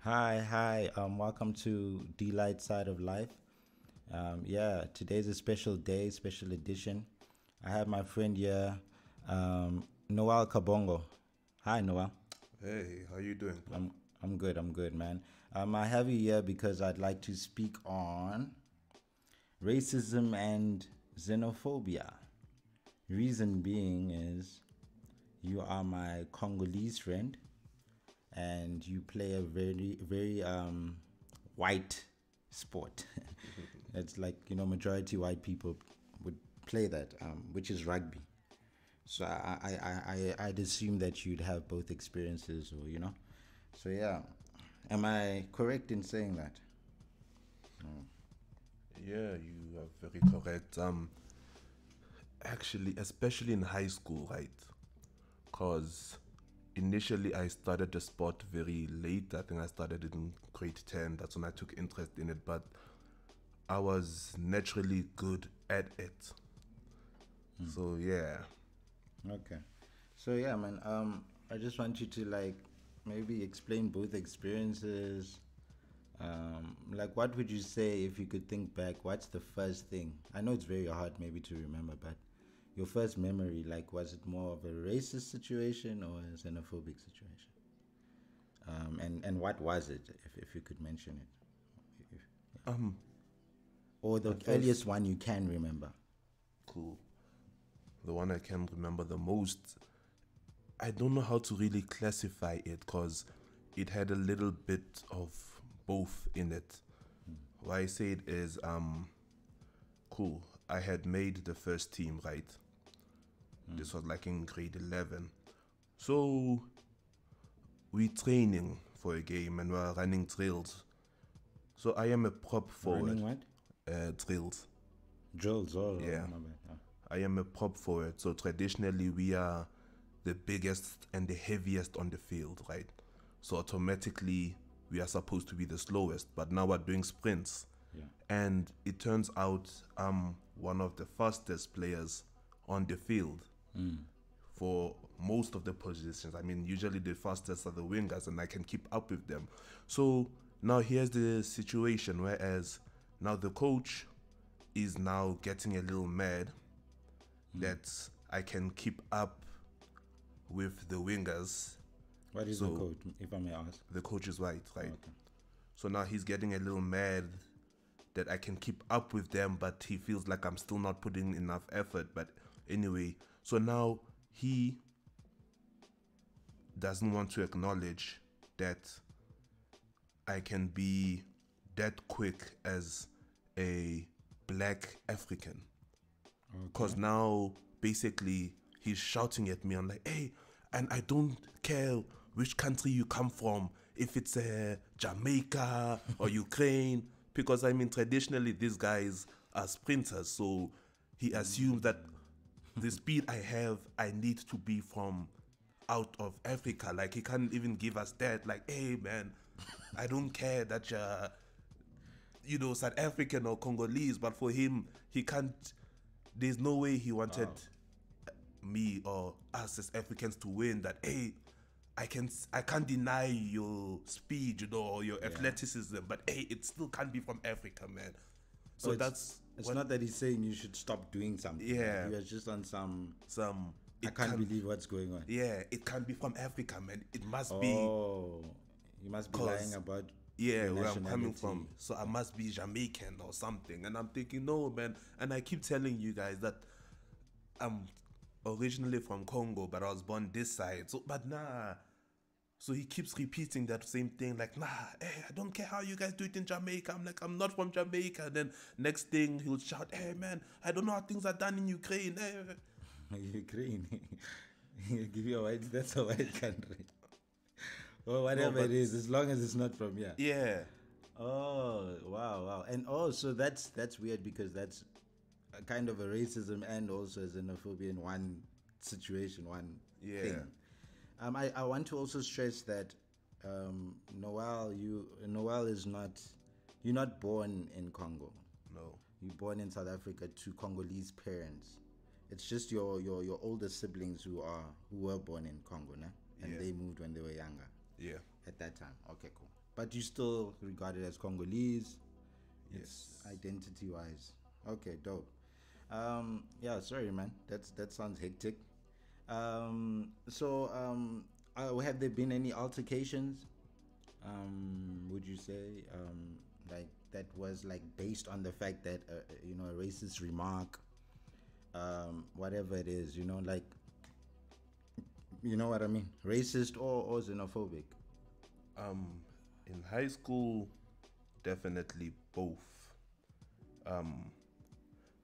Hi. Welcome to Delite Side of Life. Today's a special day, special edition. I have my friend here, Noel Kabongo. Hi, Noel. Hey, how you doing? I'm good, man. I have you here because I'd like to speak on racism and xenophobia. Reason being is you are my Congolese friend, and you play a very white sport. It's like, majority white people would play that, which is rugby. So I'd assume that you'd have both experiences, or. So yeah, am I correct in saying that? Yeah, you are very correct. Actually, especially in high school, right? Because initially I started the sport very late. I think I started in grade 10. That's when I took interest in it. But I was naturally good at it. So yeah. Okay. So yeah, man. I just want you to maybe explain both experiences. What would you say if you could think back? What's the first thing? I know it's very hard maybe to remember, but your first memory, was it more of a racist situation or a xenophobic situation? And what was it, if you could mention it? Or the earliest one you can remember. Cool. The one I can remember the most, I don't know how to really classify it because it had a little bit of both in it. Why I say it is, cool. I had made the first team, right? This was like in grade 11. So we training for a game and we're running drills. So I am a prop forward. Running what? Drills. Drills. Yeah. My bad. Oh. I am a prop forward. So traditionally we are the biggest and the heaviest on the field, right? So automatically we are supposed to be the slowest, but now we're doing sprints. Yeah. And it turns out I'm one of the fastest players on the field for most of the positions. I mean, usually the fastest are the wingers and I can keep up with them. So now here's the situation, whereas now the coach is now getting a little mad that I can keep up with the wingers. What is the coach, if I may ask? The coach is white, right? Okay. So now he's getting a little mad that I can keep up with them, but he feels like I'm still not putting enough effort. But anyway, so now he doesn't want to acknowledge that I can be that quick as a black African. Because now basically he's shouting at me. I'm like, hey, and I don't care which country you come from, if it's Jamaica or Ukraine, because I mean traditionally these guys are sprinters, so he assumes that the speed I have, I need to be from out of Africa. Like he can't even give us that. Like, hey man, I don't care that you're South African or Congolese, but for him, he can't. There's no way he wanted me or us as Africans to win. That hey, I can't deny your speed, or your athleticism, but hey, it still can't be from Africa, man. So it's not that he's saying you should stop doing something. Yeah. He was just on some. I It can't believe what's going on. Yeah, it can't be from Africa, man. It must be. Oh, you must be lying about. Yeah, your where I'm coming nationality. from. So I must be Jamaican or something. And I'm thinking, no, man. And I keep telling you guys that I'm originally from Congo, but I was born this side. So, but nah. So he keeps repeating that same thing, like, nah, hey, I don't care how you guys do it in Jamaica. I'm like, I'm not from Jamaica. Then next thing he'll shout, hey, man, I don't know how things are done in Ukraine. Hey. Ukraine. Give you a white. That's a white country. Or whatever it is, as long as it's not from here. Yeah. Oh, wow. And also that's weird because that's a kind of a racism and also a xenophobia in one situation, one thing. I want to also stress that Noel is not, you're not born in Congo. No. You're born in South Africa to Congolese parents. It's just your older siblings who were born in Congo, nah? And they moved when they were younger. Yeah. at that time. Okay, cool. But you still regarded as Congolese? Yes. Identity-wise. Okay, dope. Yeah, sorry, man. That sounds hectic. Have there been any altercations? Would you say like that was like based on the fact that a racist remark, whatever it is, like, you know what I mean, racist or xenophobic? In high school, definitely both.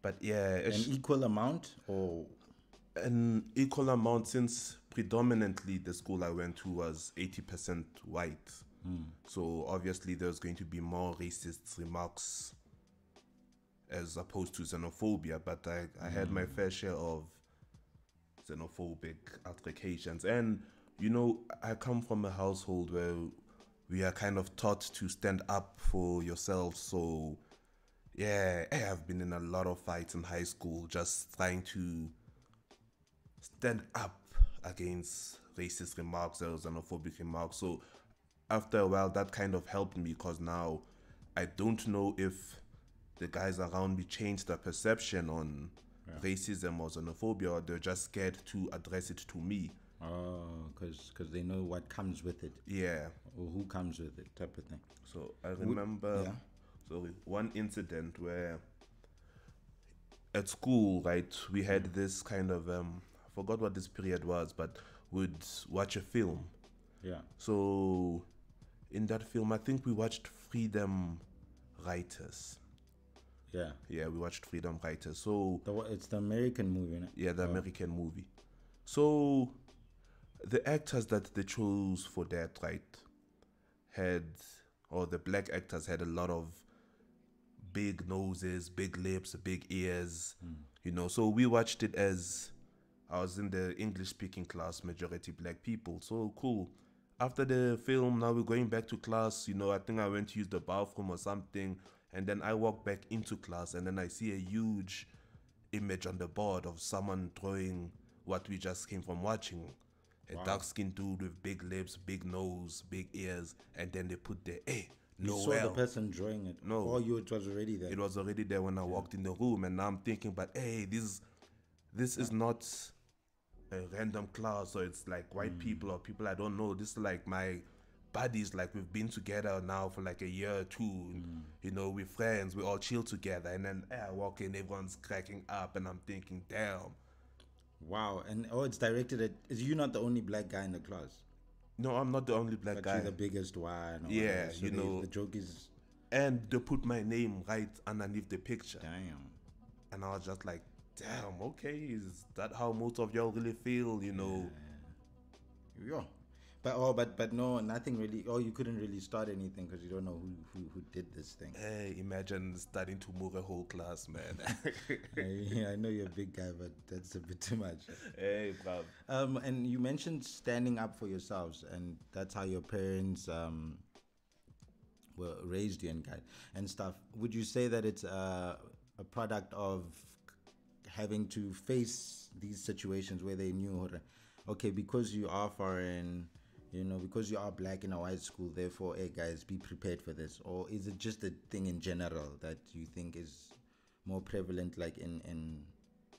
But yeah, An equal amount or an equal amount, since predominantly the school I went to was 80% white. So obviously there's going to be more racist remarks as opposed to xenophobia, but I had my fair share of xenophobic altercations. And I come from a household where we are kind of taught to stand up for yourself. So yeah, I've been in a lot of fights in high school just trying to stand up against racist remarks or xenophobic remarks. So after a while, that kind of helped me, because now I don't know if the guys around me changed their perception on racism or xenophobia, or they're just scared to address it to me. oh, because they know what comes with it, Yeah. or who comes with it, type of thing. So I remember yeah. one incident where at school, right, we had this kind of I forgot what this period was, but we'd watch a film. Yeah. So in that film, I think we watched Freedom Writers. Yeah. Yeah, we watched Freedom Writers. So It's the American movie, right? yeah, the American movie. So the actors that they chose for that, right, the black actors had a lot of big noses, big lips, big ears, So we watched it as I was in the English speaking class, majority black people. So cool. After the film, now we're going back to class. I think I went to use the bathroom or something. And then I walk back into class, and then I see a huge image on the board of someone drawing what we just came from watching. A dark-skinned dude with big lips, big nose, big ears. And then they put the, You Noel. saw the person drawing it? No. Or it was already there? It was already there when I walked in the room. And now I'm thinking, but this is not a random class, so it's like white people or people I don't know. This is like my buddies, like we've been together now for like a year or two. We're friends, we all chill together. And then I walk in, everyone's cracking up, and I'm thinking, damn. Wow. And it's directed at, is you not the only black guy in the class? No, I'm not the only black But guy. you're the biggest one. Yeah, so the joke is... And they put my name right underneath the picture. Damn. And I was just like, damn, okay, is that how most of y'all really feel, Yeah. But no, nothing really. Oh, you couldn't really start anything because you don't know who did this thing. Hey, imagine starting to move a whole class, man. I know you're a big guy, but that's a bit too much. Hey, bro. And you mentioned standing up for yourselves, and that's how your parents were raised you and stuff. Would you say that it's a product of having to face these situations where they knew, okay, because you are foreign, because you are black in a white school, therefore, hey guys, be prepared for this? Or is it just a thing in general that you think is more prevalent, like in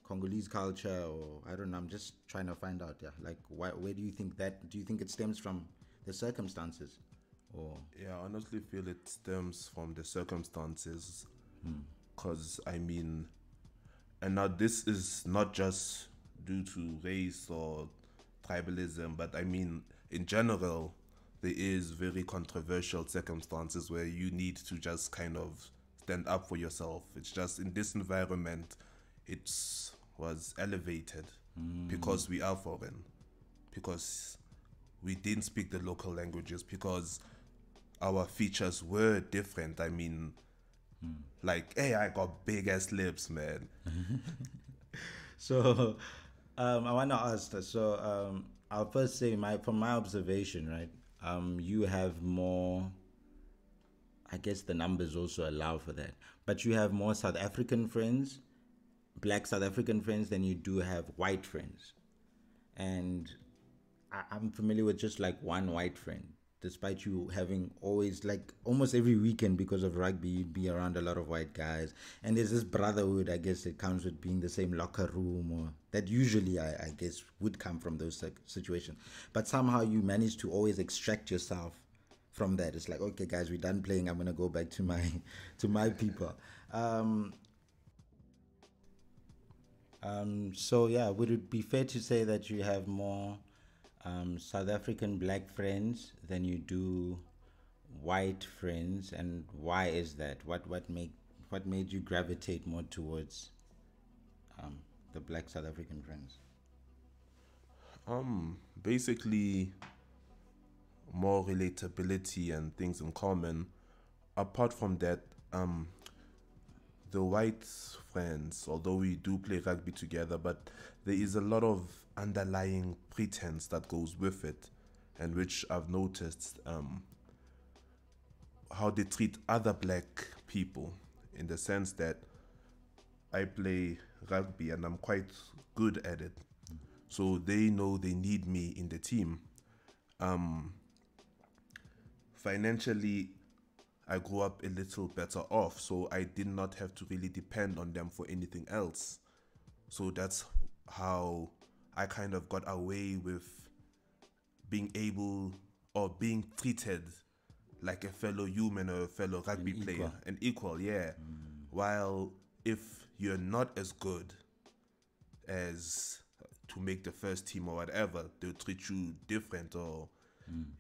Congolese culture? Or I don't know, I'm just trying to find out, like where do you think it stems from, the circumstances? Or yeah, I honestly feel it stems from the circumstances, because and now this is not just due to race or tribalism, but in general, there is very controversial circumstances where you need to just kind of stand up for yourself. It's just in this environment, it was elevated because we are foreign, because we didn't speak the local languages, because our features were different. Like, hey, I got big ass lips, man. So, I want to ask that. So, I'll first say from my observation, right? You have more. I guess the numbers also allow for that, but you have more South African friends, black South African friends, than you do have white friends, and I'm familiar with just like one white friend. despite you having always, like, almost every weekend because of rugby, you'd be around a lot of white guys, and there's this brotherhood, I guess, that comes with being the same locker room, or that usually, I guess, would come from those situations. But somehow you manage to always extract yourself from that. It's like, okay, guys, we're done playing. I'm gonna go back to my people. So yeah, would it be fair to say that you have more South African black friends than you do white friends, and why is that? What made you gravitate more towards the black South African friends? Basically more relatability and things in common. Apart from that, the white friends, although we do play rugby together, but there is a lot of underlying pretense that goes with it, and which I've noticed how they treat other black people, in the sense that I play rugby and I'm quite good at it. So they know they need me in the team. Financially, I grew up a little better off, so I did not have to really depend on them for anything else. So that's how I kind of got away with being able, or being treated like a fellow human or a fellow rugby player, an equal, yeah. While if you're not as good as to make the first team or whatever, they'll treat you different. Or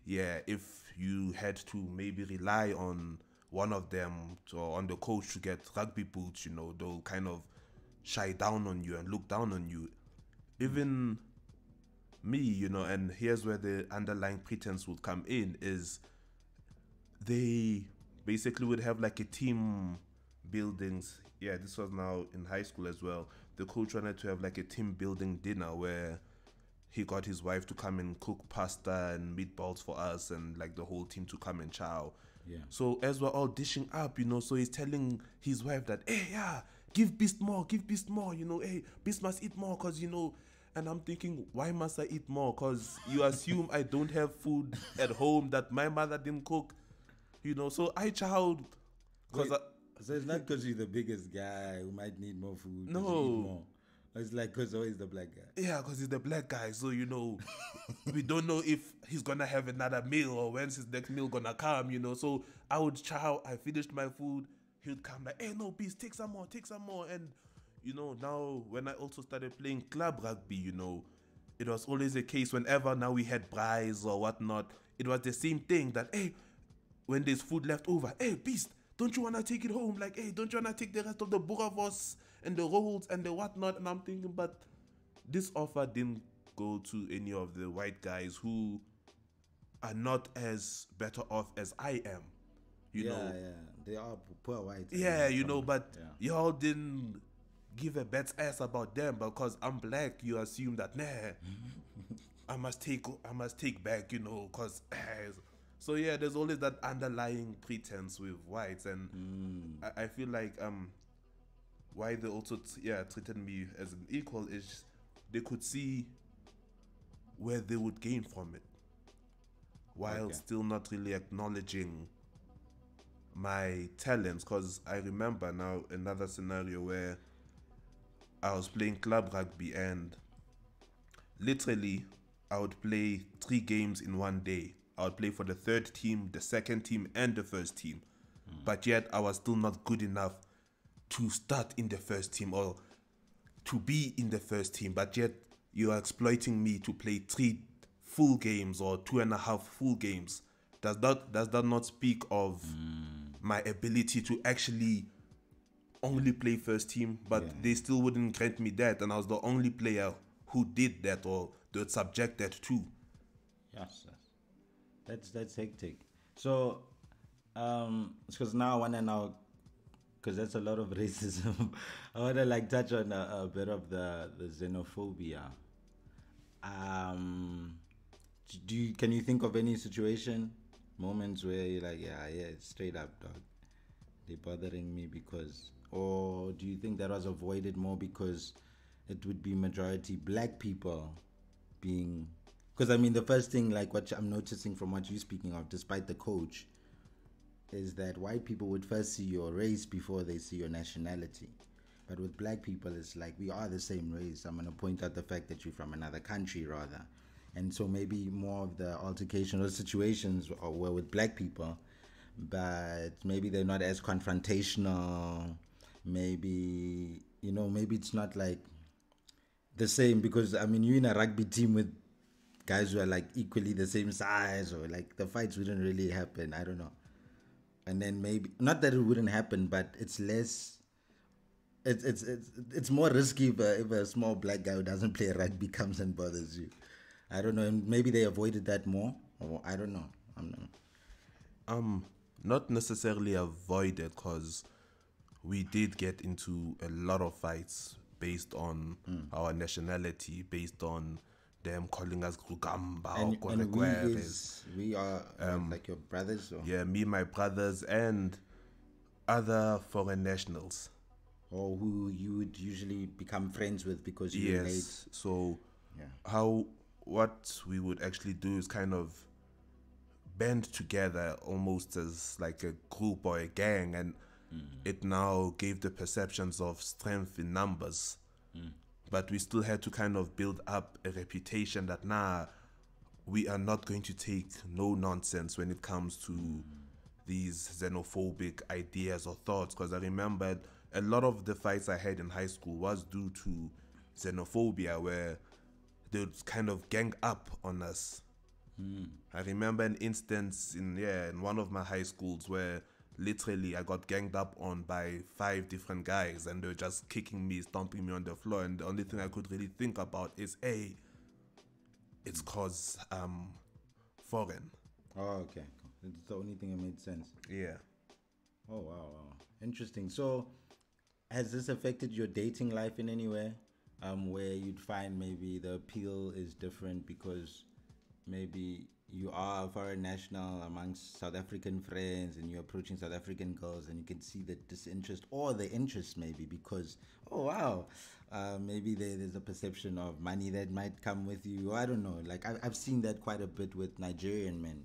yeah, if you had to maybe rely on one of them or on the coach to get rugby boots, they'll kind of shy down on you and look down on you. Even me, and here's where the underlying pretense would come in, is they basically would have like a team buildings. Yeah, this was now in high school as well. The coach wanted to have like a team building dinner where he got his wife to come and cook pasta and meatballs for us, and like the whole team to come and chow. Yeah. So as we're all dishing up, so he's telling his wife that, hey, yeah, give Beast more, hey, Beast must eat more, cause and I'm thinking, why must I eat more? Cause you assume I don't have food at home that my mother didn't cook, so I chowed. So it's not because you're the biggest guy who might need more food. No. You eat more. It's like because always the black guy. Yeah, because he's the black guy. So, we don't know if he's going to have another meal or when's his next meal going to come, So I would chow. I finished my food. He would come like, hey, no, Beast, take some more. And, now when I also started playing club rugby, it was always a case whenever now we had braais or whatnot, it was the same thing that, hey, when there's food left over, hey, Beast, don't you want to take it home? Like, hey, don't you want to take the rest of the boerewors and the rolls and the whatnot? And I'm thinking, but this offer didn't go to any of the white guys who are not as better off as I am. You know? Yeah, they are poor white. Yeah, but y'all didn't give a bat's ass about them because I'm black. You assume that, nah, I must take back, because. So yeah, there's always that underlying pretense with whites, and I feel like why they also treated me as an equal is they could see where they would gain from it, while still not really acknowledging my talents. Because I remember now another scenario where I was playing club rugby, and literally I would play 3 games in one day. I would play for the third team, the second team, and the first team. But yet I was still not good enough to start in the first team or to be in the first team. But yet you are exploiting me to play 3 full games or 2.5 full games. Does that not speak of my ability to actually only play first team? But they still wouldn't grant me that, and I was the only player who did that or they would subject that to. Yes. That's hectic. So, because now I want to know, because that's a lot of racism. I want to touch on a bit of the xenophobia. Can you think of any moments where you're like, yeah, it's straight up, dog, they're bothering me because, or do you think that was avoided more because it would be majority black people being Because I mean, the first thing, like what I'm noticing from what you're speaking of, despite the coach, is that white people would first see your race before they see your nationality. But with black people, it's like we are the same race. I'm going to point out the fact that you're from another country, rather. And so maybe more of the altercation or situations were with black people, but maybe they're not as confrontational. Maybe, maybe it's not like the same, because I mean, you're in a rugby team with guys who are like equally the same size, or like the fights wouldn't really happen. I don't know. And then maybe not that it wouldn't happen, but it's less. It's more risky if a small black guy who doesn't play rugby comes and bothers you. I don't know. And maybe they avoided that more, or I don't know. I'm not. Not necessarily avoided, because we did get into a lot of fights based on our nationality, based on them calling us Rugamba or and we are like your brothers, or? Yeah, me, my brothers, and other foreign nationals. Or who you would usually become friends with because you relate. Yes. So what we would actually do is kind of band together almost as like a group or a gang, and it now gave the perceptions of strength in numbers. But we still had to kind of build up a reputation that we are not going to take no nonsense when it comes to these xenophobic ideas or thoughts. Because I remembered a lot of the fights I had in high school was due to xenophobia, where they would kind of gang up on us. I remember an instance in one of my high schools where literally I got ganged up on by 5 different guys, and they were just kicking me, stomping me on the floor, and the only thing I could really think about is, it's cause foreign. Oh, okay. It's the only thing that made sense. Yeah. Oh, wow. Interesting. So, has this affected your dating life in any way? Where you'd find maybe the appeal is different because maybe you are a foreign national amongst South African friends, and you're approaching South African girls, and you can see the disinterest or the interest maybe because, maybe there's a perception of money that might come with you. I don't know. Like I've seen that quite a bit with Nigerian men,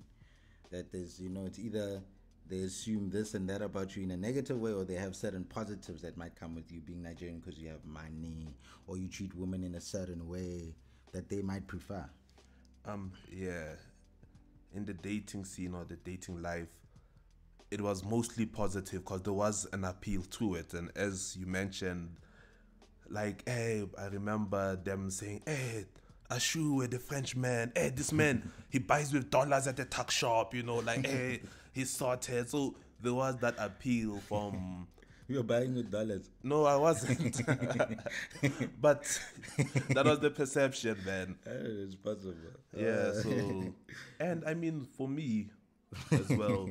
that there's, it's either they assume this and that about you in a negative way, or they have certain positives that might come with you being Nigerian because you have money, or you treat women in a certain way that they might prefer. In the dating scene or the dating life, it was mostly positive because there was an appeal to it. And as you mentioned, like, I remember them saying, Ashu, the Frenchman, this man, he buys with dollars at the tuck shop, he's sorted. So there was that appeal from... You were buying with dollars? No, I wasn't. But that was the perception, man. It's possible. Yeah, so... And I mean, for me as well,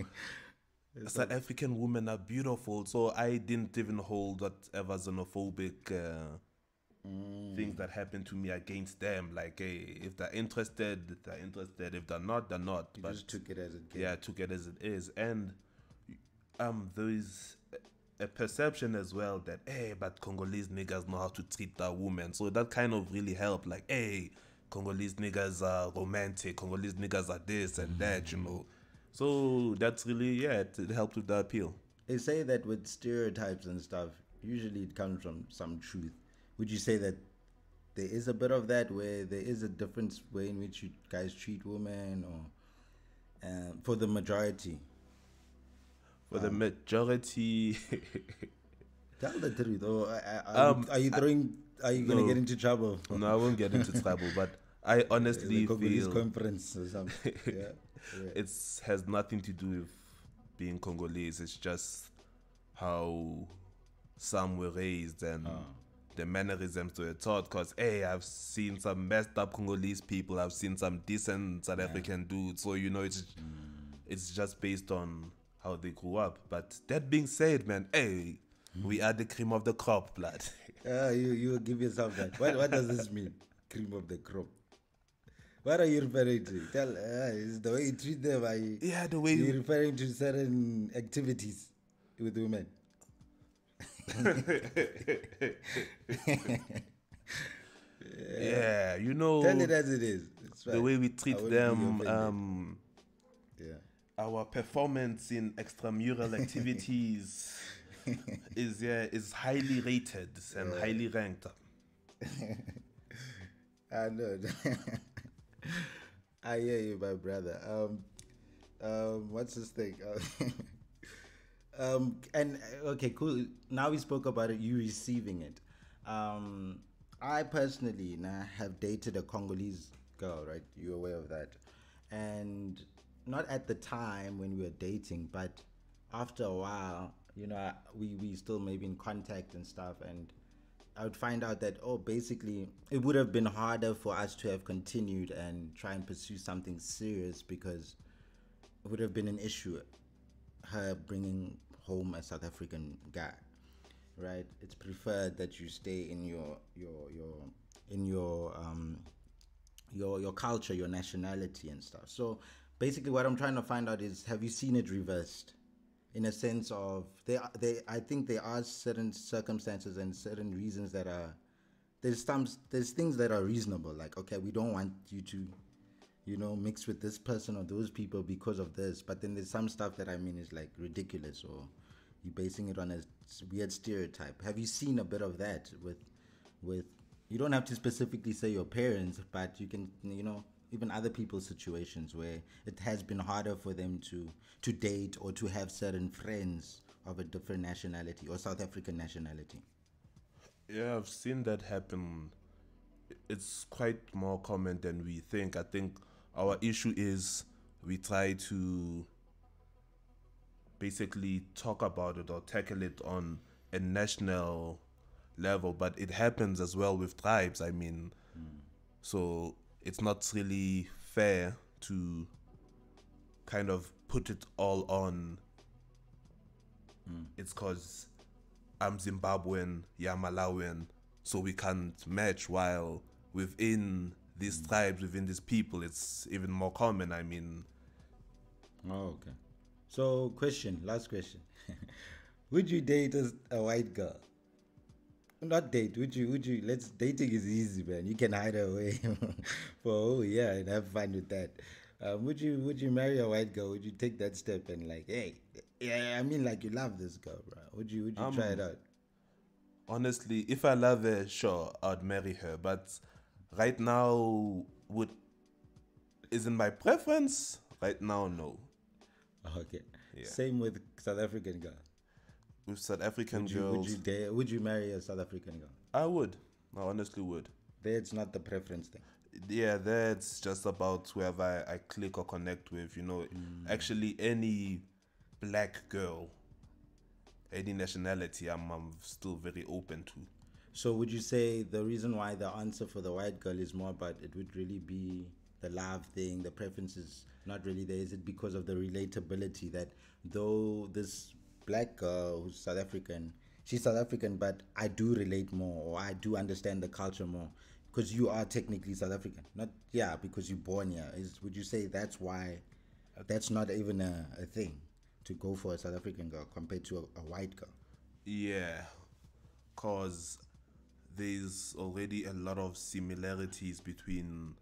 South African women are beautiful. So I didn't even hold whatever xenophobic things that happened to me against them. Like, if they're interested, they're interested. If they're not, they're not. You just took it as it came. Yeah, I took it as it is. And there is a perception as well that, but Congolese niggas know how to treat their women. So that kind of really helped. Like, Congolese niggas are romantic. Congolese niggas are this and that, So that's really, it helped with the appeal. They say that with stereotypes and stuff, usually it comes from some truth. Would you say that there is a bit of that, where there is a different way in which you guys treat women, or for the majority? For the majority... Tell the truth. Or are you going to get into trouble? No, I won't get into trouble, but I honestly feel... conference or something. Yeah. It has nothing to do with being Congolese. It's just how some were raised and the mannerisms they were taught. Because, I've seen some messed up Congolese people. I've seen some decent South African dudes. So, it's just based on how they grew up. But that being said, man, we are the cream of the crop, blood. You give yourself that. What does this mean? Cream of the crop. What are you referring to? Tell, is the way you treat them? The way you're referring to certain activities with women. Yeah, Tell it as it is. the way we treat them, yeah. our performance in extramural activities is highly rated and highly ranked. I know. I hear you, my brother. What's this thing? And okay, cool. Now we spoke about it. You receiving it. I personally have dated a Congolese girl, right? You're aware of that, and not at the time when we were dating, but after a while, we still maybe in contact and stuff, and I would find out that, basically it would have been harder for us to have continued and try and pursue something serious, because it would have been an issue, her bringing home a South African guy, right? It's preferred that you stay in your culture, your nationality and stuff. So basically what I'm trying to find out is, have you seen it reversed? In a sense of, I think there are certain circumstances and certain reasons that are, there's things that are reasonable, like, okay, we don't want you to, mix with this person or those people because of this, but then there's some stuff that is like ridiculous, or you're basing it on a weird stereotype. Have you seen a bit of that with you don't have to specifically say your parents, but you can, even other people's situations where it has been harder for them to date or to have certain friends of a different nationality or South African nationality? Yeah, I've seen that happen. It's quite more common than we think. I think our issue is we try to basically talk about it or tackle it on a national level, but it happens as well with tribes. So it's not really fair to kind of put it all on. It's because I'm Zimbabwean, you're Malawian, so we can't match, while within these tribes, within these people, it's even more common. Oh, okay. So last question. Would you date a white girl? Not date. Would you? Dating is easy, man. You can hide away for a whole year and have fun with that. Would you marry a white girl? Would you take that step and like, hey, yeah, like you love this girl, bro? Would you try it out? Honestly, if I love her, sure, I'd marry her. But right now, isn't my preference. Right now, no. Okay. Yeah. Same with South African girl. With South African girls, would you marry a South African girl? I would. I honestly would. That's not the preference thing. Yeah, that's just about whoever I click or connect with. Actually, any black girl, any nationality, I'm still very open to. So would you say the reason why the answer for the white girl is more about, it would really be the love thing, the preference is not really there? Is it because of the relatability that though this black girl who's South African, she's South African, but I do relate more, or I do understand the culture more because you are technically South African, not because you're born here? Would you say that's why that's not even a thing to go for a South African girl compared to a white girl? Yeah, cause there's already a lot of similarities between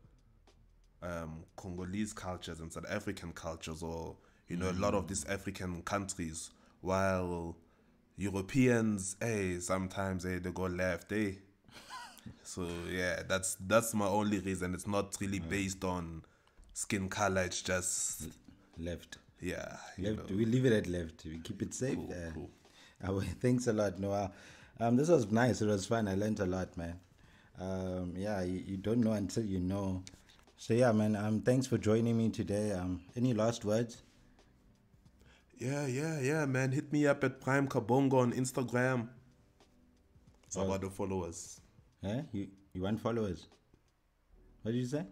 Congolese cultures and South African cultures, or a lot of these African countries. While Europeans, sometimes they go left, So yeah, that's my only reason. It's not really based on skin color. It's just left. Yeah, left. We leave it at left. We keep it safe. Cool. Thanks a lot, Noel. This was nice. It was fun. I learned a lot, man. You don't know until you know. So yeah, man. Thanks for joining me today. Any last words? Yeah, man. Hit me up at Prime Kabongo on Instagram. It's about the followers. You want followers? What did you say?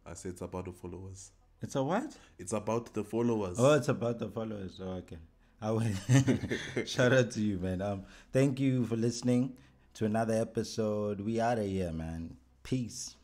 I said it's about the followers. It's a what? It's about the followers. Oh, it's about the followers. Oh, okay. Shout out to you, man. Thank you for listening to another episode. We out of here, man. Peace.